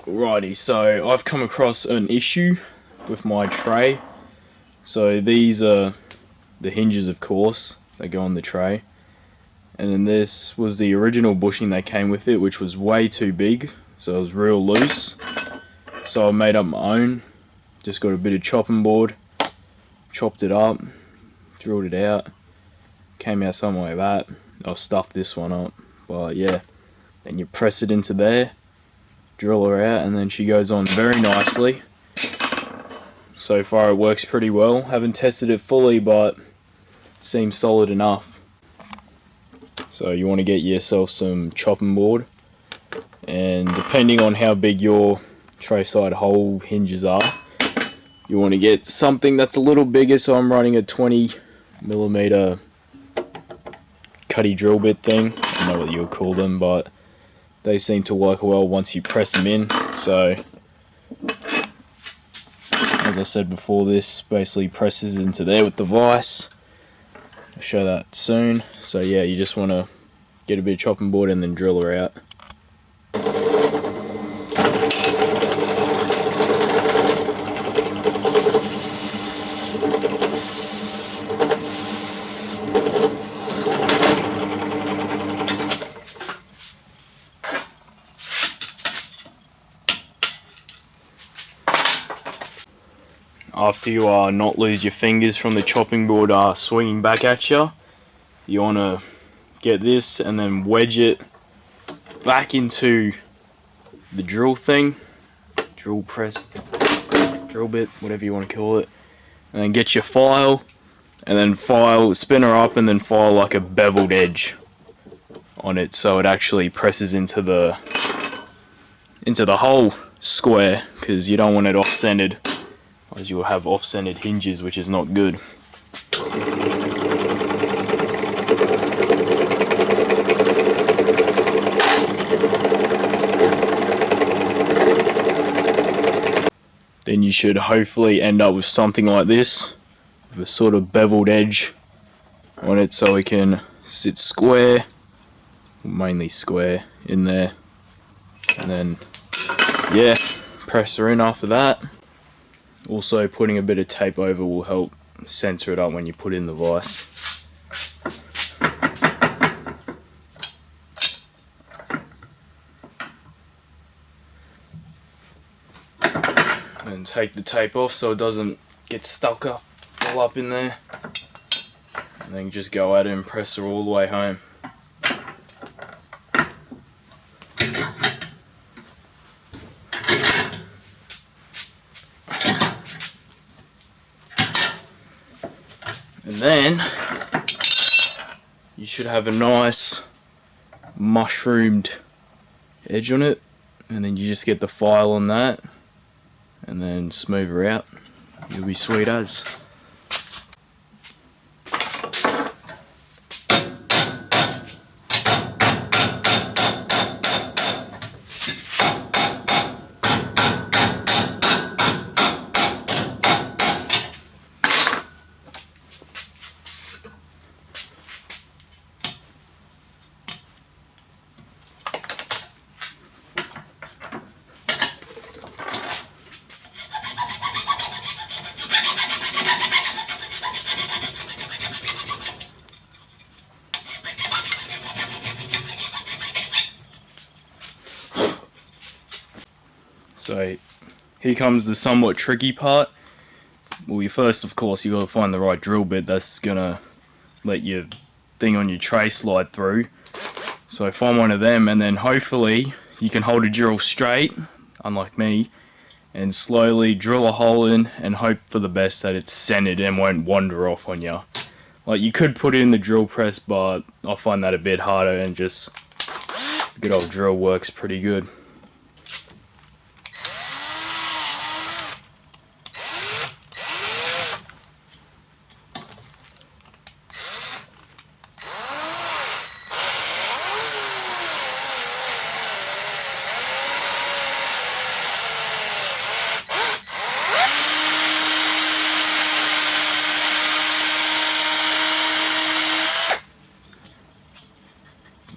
Alrighty, so I've come across an issue with my tray. So these are the hinges, of course, they go on the tray. And then this was the original bushing that came with it, which was way too big, so it was real loose. So I made up my own, just got a bit of chopping board, chopped it up, drilled it out, came out something like that. I've stuffed this one up, but yeah, then you press it into there, drill her out, and then she goes on very nicely. So far it works pretty well. Haven't tested it fully, but seems solid enough. So you want to get yourself some chopping board, and depending on how big your tray side hole hinges are, you want to get something that's a little bigger. So I'm running a 20mm cutty drill bit thing. I don't know what you would call them, but they seem to work well once you press them in. So as I said before, this basically presses into there with the vise. I'll show that soon. So yeah, you just want to get a bit of chopping board and then drill her out. After you not lose your fingers from the chopping board swinging back at you, you want to get this and then wedge it back into the drill thing, drill press, drill bit, whatever you want to call it, and then get your file, and then spin her up and then file like a beveled edge on it, so it actually presses into the whole square, because you don't want it off-centered, as you'll have off-centered hinges, which is not good. Then you should hopefully end up with something like this, with a sort of beveled edge on it, so it can sit square, mainly square, in there. And then, yeah, press her in after that. Also, putting a bit of tape over will help center it up when you put in the vise. And take the tape off so it doesn't get stuck up all up in there. And then just go at it and press her all the way home. And then you should have a nice mushroomed edge on it, and then you just get the file on that and then smooth her out. You'll be sweet as. So here comes the somewhat tricky part. Well, of course, you got to find the right drill bit that's gonna let your thing on your tray slide through. So find one of them, and then hopefully you can hold a drill straight, unlike me, and slowly drill a hole in and hope for the best that it's centered and won't wander off on you. Like, you could put it in the drill press, but I find that a bit harder, and just good old drill works pretty good.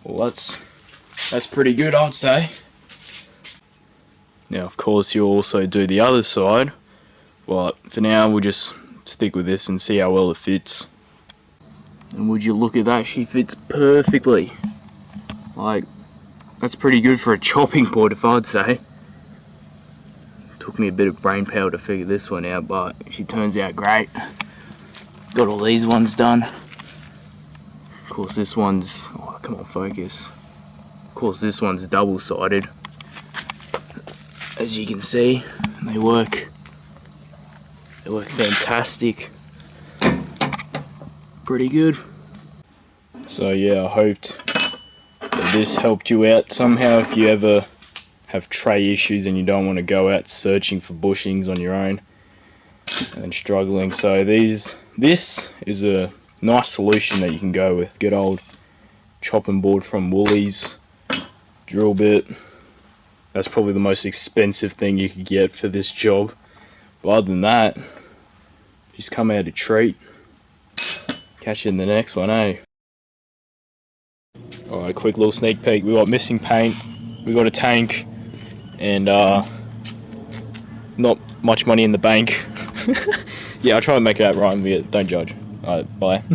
Well, that's pretty good, I'd say. Now of course you'll also do the other side, but for now we'll just stick with this and see how well it fits. And would you look at that, she fits perfectly. Like, that's pretty good for a chopping board, if I'd say. Took me a bit of brain power to figure this one out, but she turns out great. Got all these ones done. Of course this one's, oh come on focus. Of course this one's double-sided. As you can see, they work fantastic. Pretty good. So yeah, I hoped that this helped you out somehow if you ever have tray issues and you don't want to go out searching for bushings on your own and struggling. So this is a nice solution that you can go with. Good old chopping board from Woolies, drill bit. That's probably the most expensive thing you could get for this job. But other than that, just come out a treat. Catch you in the next one, eh? Alright, quick little sneak peek. We got missing paint, we got a tank, and not much money in the bank. Yeah, I'll try and make that right, don't judge. Alright, bye.